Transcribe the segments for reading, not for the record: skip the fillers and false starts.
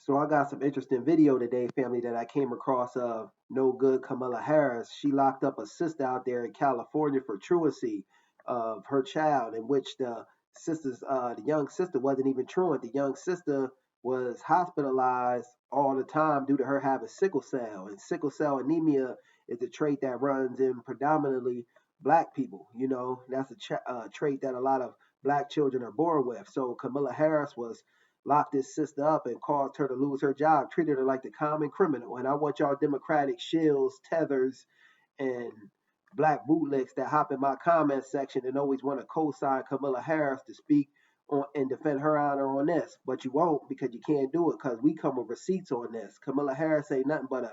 So I got some interesting video today, family, that I came across of no good Kamala Harris. She locked up a sister out there in California for truancy of her child, in which the young sister wasn't even truant. The young sister was hospitalized all the time due to her having sickle cell, and sickle cell anemia is a trait that runs in predominantly black people. That's a trait that a lot of black children are born with. So Kamala Harris was locked his sister up and caused her to lose her job, treated her like the common criminal. And I want y'all Democratic shills, tethers, and black bootlegs that hop in my comment section and always want to co-sign Kamala Harris to speak on and defend her honor on this. But you won't, because you can't do it, because we come with receipts on this. Kamala Harris ain't nothing but a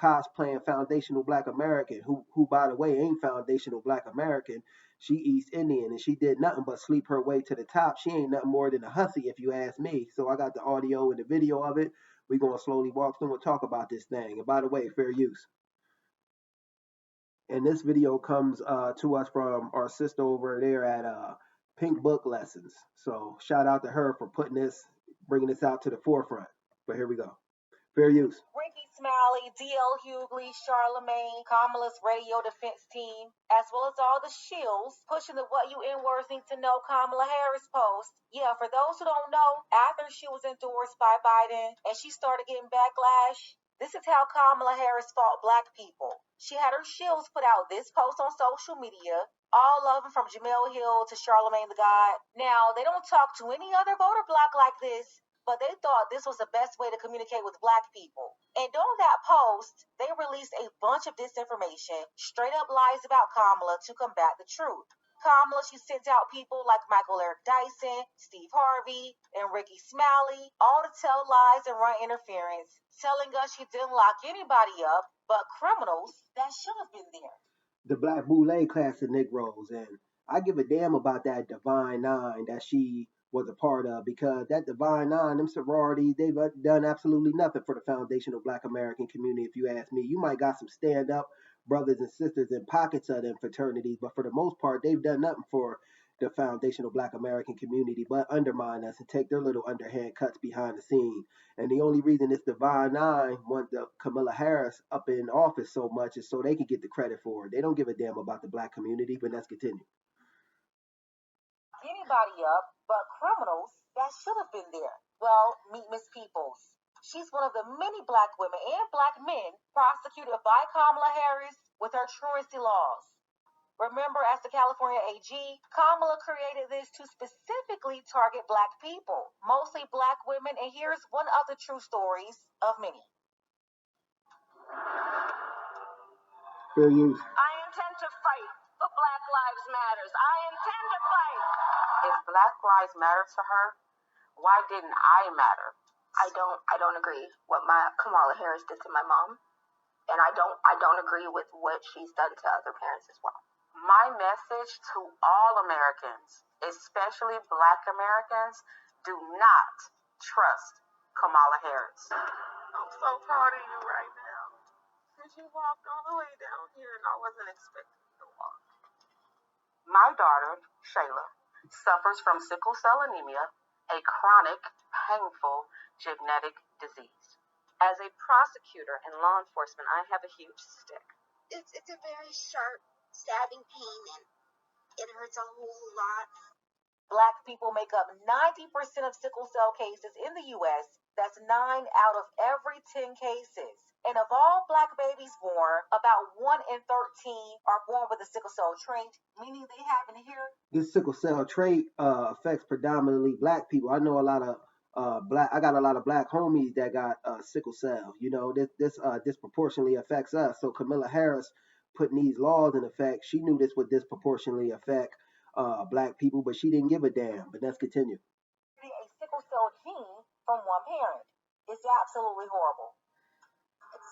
cosplaying foundational black American who by the way ain't foundational black American. She East Indian, and she did nothing but sleep her way to the top. She ain't nothing more than a hussy, if you ask me. So I got the audio and the video of it. We're going to slowly walk through and talk about this thing. And by the way, fair use. And this video comes to us from our sister over there at Pink Book Lessons. So shout out to her for bringing this out to the forefront. But here we go. Fair use. Ricky Smiley, D.L. Hughley, Charlemagne, Kamala's radio defense team, as well as all the shills pushing the What You N-Words Need to Know Kamala Harris post. Yeah, for those who don't know, after she was endorsed by Biden and she started getting backlash, this is how Kamala Harris fought black people. She had her shills put out this post on social media, all of them from Jamel Hill to Charlemagne the God. Now, they don't talk to any other voter block like this, but they thought this was the best way to communicate with black people. And during that post, they released a bunch of disinformation, straight up lies about Kamala to combat the truth. Kamala, she sent out people like Michael Eric Dyson, Steve Harvey, and Ricky Smiley, all to tell lies and run interference, telling us she didn't lock anybody up, but criminals that should have been there. The Black Boule class of Negroes, and I give a damn about that Divine Nine that she was a part of, because that Divine Nine, them sororities, they've done absolutely nothing for the foundational Black American community. If you ask me, you might got some stand up brothers and sisters in pockets of them fraternities, but for the most part, they've done nothing for the foundational Black American community but undermine us and take their little underhand cuts behind the scene. And the only reason this Divine Nine want the Kamala Harris up in office so much is so they can get the credit for it. They don't give a damn about the black community, but let's continue. Anybody up, but criminals that should have been there. Well, meet Miss Peoples. She's one of the many black women and black men prosecuted by Kamala Harris with her truancy laws. Remember, as the California AG, Kamala created this to specifically target black people, mostly black women, and here's one of the true stories of many. Fair use. I intend to fight for Black Lives Matters. I intend to fight. If Black Lives matter to her, why didn't I matter? I don't agree what Kamala Harris did to my mom, and I don't agree with what she's done to other parents as well. My message to all Americans, especially Black Americans, do not trust Kamala Harris. I'm so proud of you right now, because you walked all the way down here, and I wasn't expecting you to walk. My daughter, Shayla, suffers from sickle cell anemia, a chronic, painful genetic disease. As a prosecutor in law enforcement, I have a huge stick. It's a very sharp, stabbing pain, and it hurts a whole lot. Black people make up 90% of sickle cell cases in the U.S. That's 9 out of every 10 cases. And of all black babies born, about 1 in 13 are born with a sickle cell trait, meaning they have an inherited. This sickle cell trait affects predominantly black people. I know a lot of I got a lot of black homies that got sickle cell. This disproportionately affects us. So Kamala Harris putting these laws in effect, she knew this would disproportionately affect black people, but she didn't give a damn. But let's continue. A sickle cell gene from one parent. It's absolutely horrible.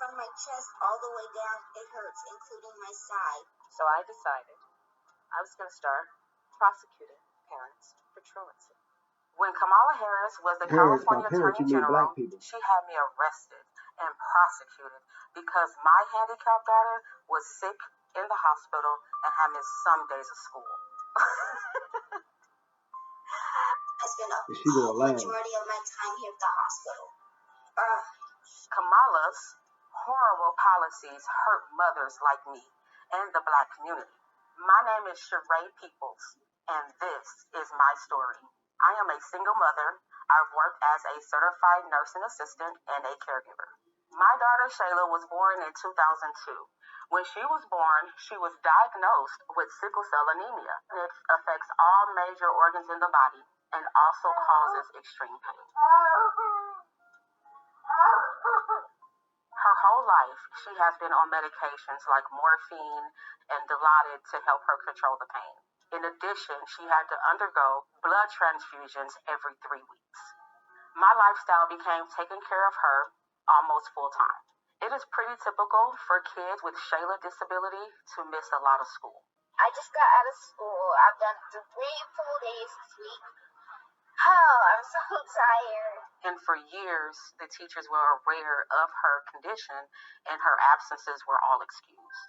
From my chest all the way down, it hurts, including my side. So I decided I was going to start prosecuting parents for truancy. When Kamala Harris was the California Attorney General, she had me arrested and prosecuted because my handicapped daughter was sick in the hospital and had missed some days of school. I spent a majority of my time here at the hospital. Kamala's horrible policies hurt mothers like me and the Black community. My name is Sheree Peoples, and this is my story. I am a single mother. I've worked as a certified nursing assistant and a caregiver. My daughter Shayla was born in 2002. When she was born, she was diagnosed with sickle cell anemia. It affects all major organs in the body and also causes extreme pain. Her whole life, she has been on medications like morphine and Dilaudid to help her control the pain. In addition, she had to undergo blood transfusions every 3 weeks. My lifestyle became taking care of her almost full time. It is pretty typical for kids with Shayla disability to miss a lot of school. I just got out of school. I've done 3 full days this week. Oh, I'm so tired. And for years, the teachers were aware of her condition and her absences were all excused.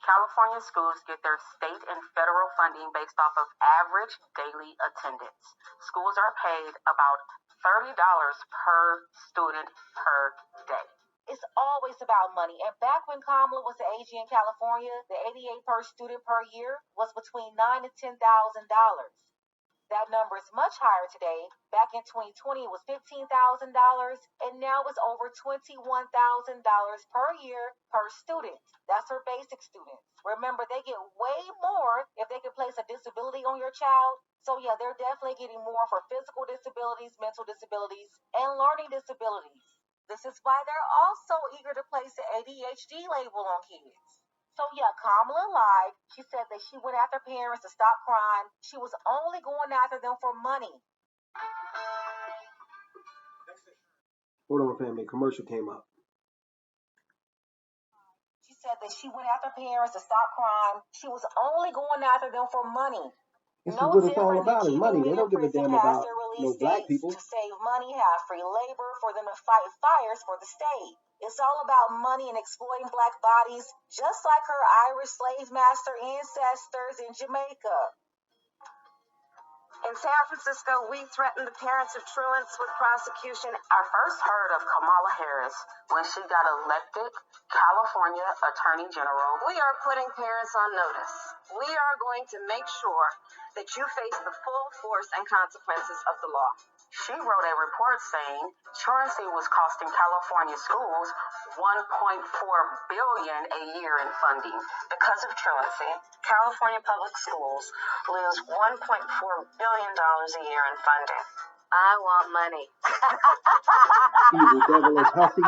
California schools get their state and federal funding based off of average daily attendance. Schools are paid about $30 per student per day. It's always about money. And back when Kamala was the AG in California, the 88 per student per year was between $9,000 and $10,000. That number is much higher today. Back in 2020, it was $15,000, and now it's over $21,000 per year per student. That's for basic students. Remember, they get way more if they can place a disability on your child. So, yeah, they're definitely getting more for physical disabilities, mental disabilities, and learning disabilities. This is why they're also eager to place the ADHD label on kids. So yeah, Kamala lied. She said that she went after parents to stop crime. She was only going after them for money. Hold on, family. Commercial came up. She said that she went after parents to stop crime. She was only going after them for money. This is No what it's all different than about is keeping money. They men in don't give a prison damn past about their no release black dates people. to save money, have free labor for them to fight fires for the state. It's all about money and exploiting black bodies, just like her Irish slave master ancestors in Jamaica. In San Francisco, we threatened the parents of truants with prosecution. I first heard of Kamala Harris when she got elected California Attorney General. We are putting parents on notice. We are going to make sure that you face the full force and consequences of the law. She wrote a report saying truancy was costing California schools $1.4 billion a year in funding. Because of truancy, California public schools lose $1.4 billion a year in funding. I want money. Evil devilish hussy.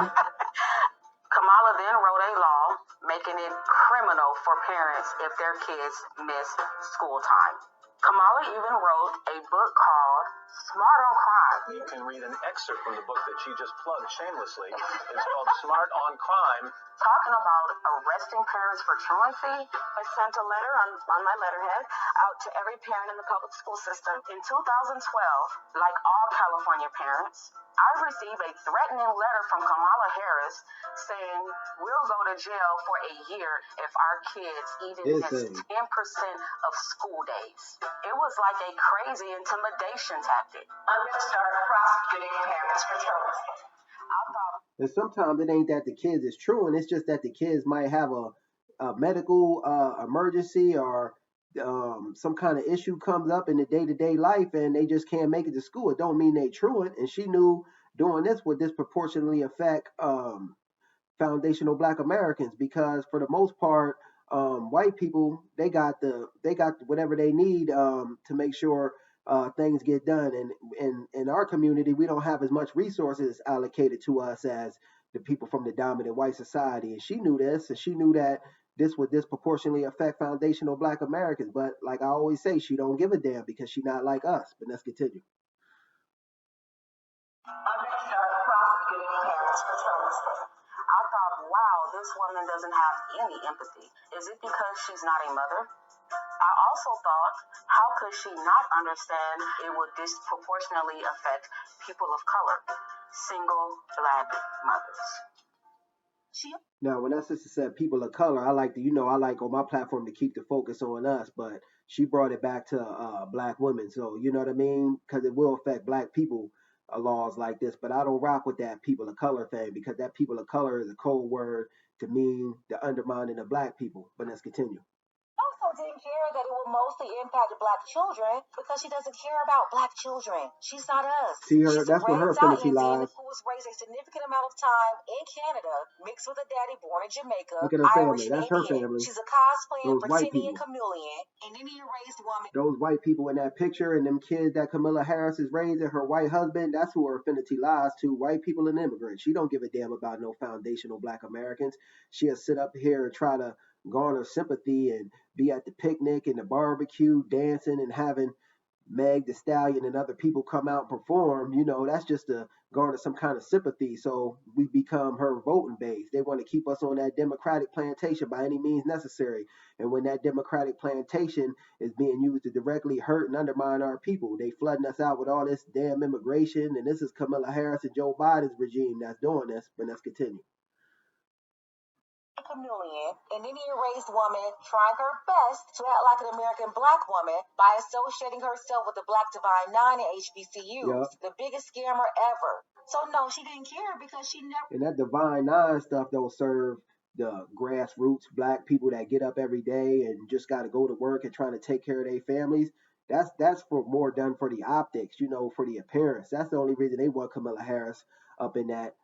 Kamala then wrote a law making it criminal for parents if their kids miss school time. Kamala even wrote a book called Smart on Crime. You can read an excerpt from the book that she just plugged shamelessly. It's called Smart on Crime. Talking about arresting parents for truancy, I sent a letter on my letterhead out to every parent in the public school system. In 2012, like all California parents, I received a threatening letter from Kamala Harris saying we'll go to jail for a year if our kids even miss 10% of school days. It was like a crazy intimidation tactic. I'm going to start prosecuting parents for truancy. And sometimes it ain't that the kids is truant, it's just that the kids might have a medical emergency or some kind of issue comes up in the day-to-day life and they just can't make it to school. It don't mean they truant. And she knew doing this would disproportionately affect foundational black Americans because for the most part, white people they got whatever they need to make sure things get done. And in our community, we don't have as much resources allocated to us as the people from the dominant white society. And she knew this, and she knew that this would disproportionately affect foundational black Americans. But like I always say, she don't give a damn because she's not like us. But let's continue. I'm going to start prosecuting parents for truancy. I thought, wow, this woman doesn't have any empathy. Is it because she's not a mother? I also thought, how could she not understand it would disproportionately affect people of color, single black mothers? Now, when that sister said people of color, I like to, I like on my platform to keep the focus on us, but she brought it back to black women. So, you know what I mean? Because it will affect black people laws like this. But I don't rock with that people of color thing because that people of color is a code word to mean the undermining of black people. But let's continue. Also didn't care that it would mostly impact black children because she doesn't care about black children. She's not us. See her, She's a that's where her red dot affinity Indian lies. who was raised a significant amount of time in Canada, mixed with a daddy born in Jamaica, Look at her Irish family. and That's her Indian. family. She's a cosplaying Those white Britannian people. chameleon, an Indian-raised woman. Those white people in that picture and them kids that Kamala Harris is raising, her white husband, that's who her affinity lies to, white people and immigrants. She don't give a damn about no foundational black Americans. She'll sit up here and try to garner sympathy and be at the picnic and the barbecue dancing and having Meg the Stallion and other people come out and perform, that's just to garner some kind of sympathy. So we become her voting base. They want to keep us on that Democratic plantation by any means necessary. And when that Democratic plantation is being used to directly hurt and undermine our people, they flooding us out with all this damn immigration. And this is Kamala Harris and Joe Biden's regime that's doing this. But let's continue. Chameleon, an Indian-raised woman trying her best to act like an American black woman by associating herself with the Black Divine Nine and HBCUs, Yep. the biggest scammer ever. So no, she didn't care because she never. And that Divine Nine stuff don't serve the grassroots black people that get up every day and just got to go to work and trying to take care of their families. That's for more done for the optics, for the appearance. That's the only reason they want Kamala Harris up in that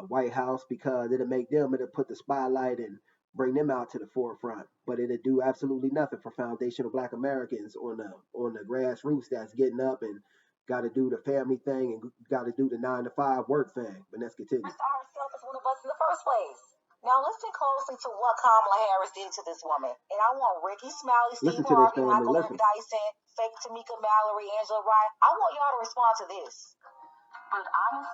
White House, because it'll put the spotlight and bring them out to the forefront. But it'll do absolutely nothing for foundational black Americans on the grassroots that's getting up and got to do the family thing and got to do the 9 to 5 work thing. But let's continue. Herself as one of us in the first place. Now listen closely to what Kamala Harris did to this woman. And I want Ricky Smiley, Steve Harvey, Michael Eric Dyson, Fake Tamika Mallory, Angela Wright. I want y'all to respond to this.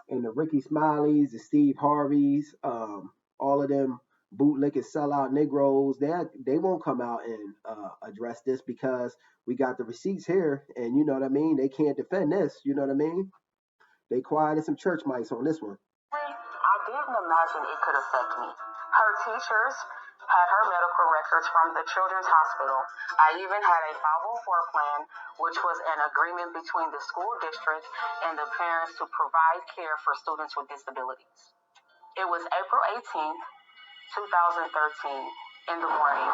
And the Ricky Smileys, the Steve Harveys, all of them bootlicking sellout Negroes, they won't come out and address this because we got the receipts here, and you know what I mean? They can't defend this, you know what I mean? They quiet as some church mice on this one. I didn't imagine it could affect me. Her teachers had her medical records from the Children's Hospital. I even had a 504 plan, which was an agreement between the school district and the parents to provide care for students with disabilities. It was April 18th, 2013, in the morning.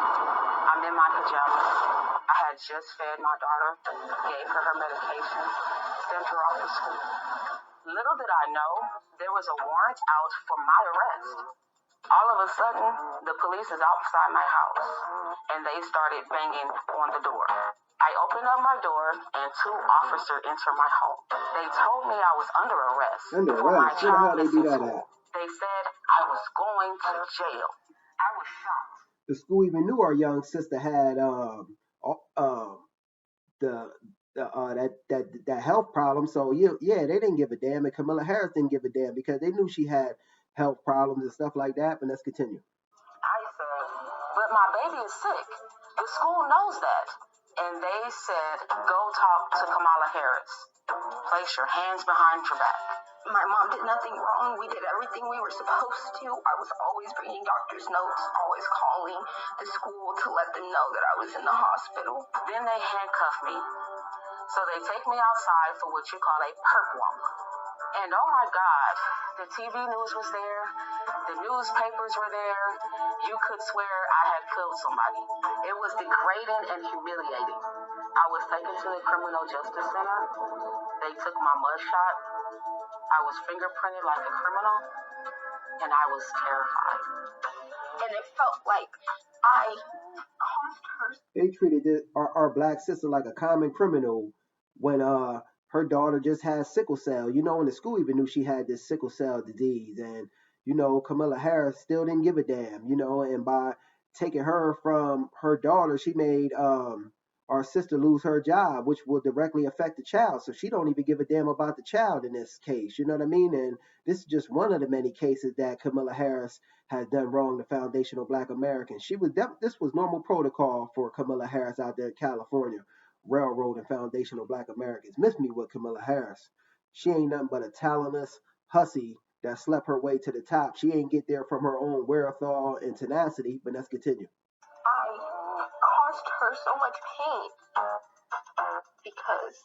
I'm in my pajamas. I had just fed my daughter, gave her her medication, sent her off to school. Little did I know, there was a warrant out for my arrest. All of a sudden, the police is outside my house, and they started banging on the door. I opened up my door, and 2 officers entered my home. They told me I was under arrest for my child missing school. They said I was going to jail. I was shocked. The school even knew our young sister had that health problem. So yeah, they didn't give a damn, and Kamala Harris didn't give a damn because they knew she had health problems and stuff like that. But let's continue. I said, but my baby is sick. The school knows that. And they said, go talk to Kamala Harris. Place your hands behind your back. My mom did nothing wrong. We did everything we were supposed to. I was always reading doctor's notes, always calling the school to let them know that I was in the hospital. Then they handcuff me. So they take me outside for what you call a perp walk. And oh my God, the TV news was there, the newspapers were there. You could swear I had killed somebody. It was degrading and humiliating. I was taken to the Criminal Justice Center. They took my mugshot. I was fingerprinted like a criminal, and I was terrified. And it felt like I caused her. They treated our black sister like a common criminal when her daughter just had sickle cell. And the school even knew she had this sickle cell disease, and Kamala Harris still didn't give a damn. And by taking her from her daughter, she made our sister lose her job, which will directly affect the child. So she don't even give a damn about the child in this case. You know what I mean? And this is just one of the many cases that Kamala Harris has done wrong to foundational black Americans. This was normal protocol for Kamala Harris out there in California, railroading foundational black Americans. Miss me with Kamala Harris. She ain't nothing but a talentless hussy that slept her way to the top. She ain't get there from her own wherewithal and tenacity. But let's continue. I caused her so much pain because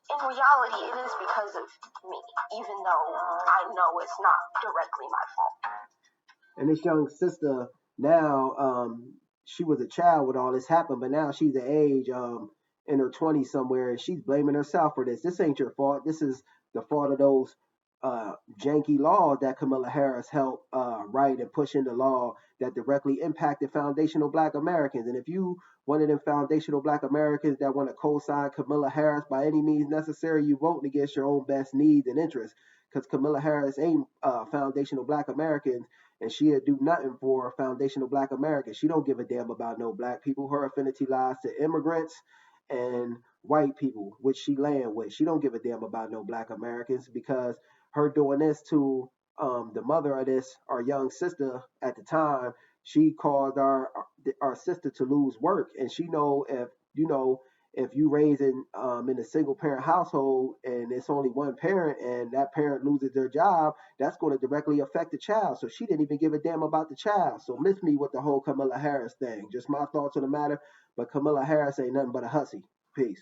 in in reality, it is because of me, even though I know it's not directly my fault. And this young sister now, she was a child when all this happened, but now she's the age, in her 20s somewhere, and she's blaming herself for this. This ain't your fault. This is the fault of those janky laws that Kamala Harris helped write and push into law that directly impacted foundational Black Americans. And if you one of them foundational Black Americans that want to co-sign Kamala Harris by any means necessary, you voting against your own best needs and interests. Because Kamala Harris ain't foundational Black Americans, and she'll do nothing for foundational Black Americans. She don't give a damn about no Black people. Her affinity lies to immigrants and white people, which she land with. She don't give a damn about no Black Americans, because her doing this to the mother of this, our young sister at the time, she caused our sister to lose work, and she know if you raising in a single parent household and it's only one parent and that parent loses their job, that's going to directly affect the child. So she didn't even give a damn about the child. So miss me with the whole Kamala Harris thing. Just my thoughts on the matter. But Kamala Harris ain't nothing but a hussy. Peace.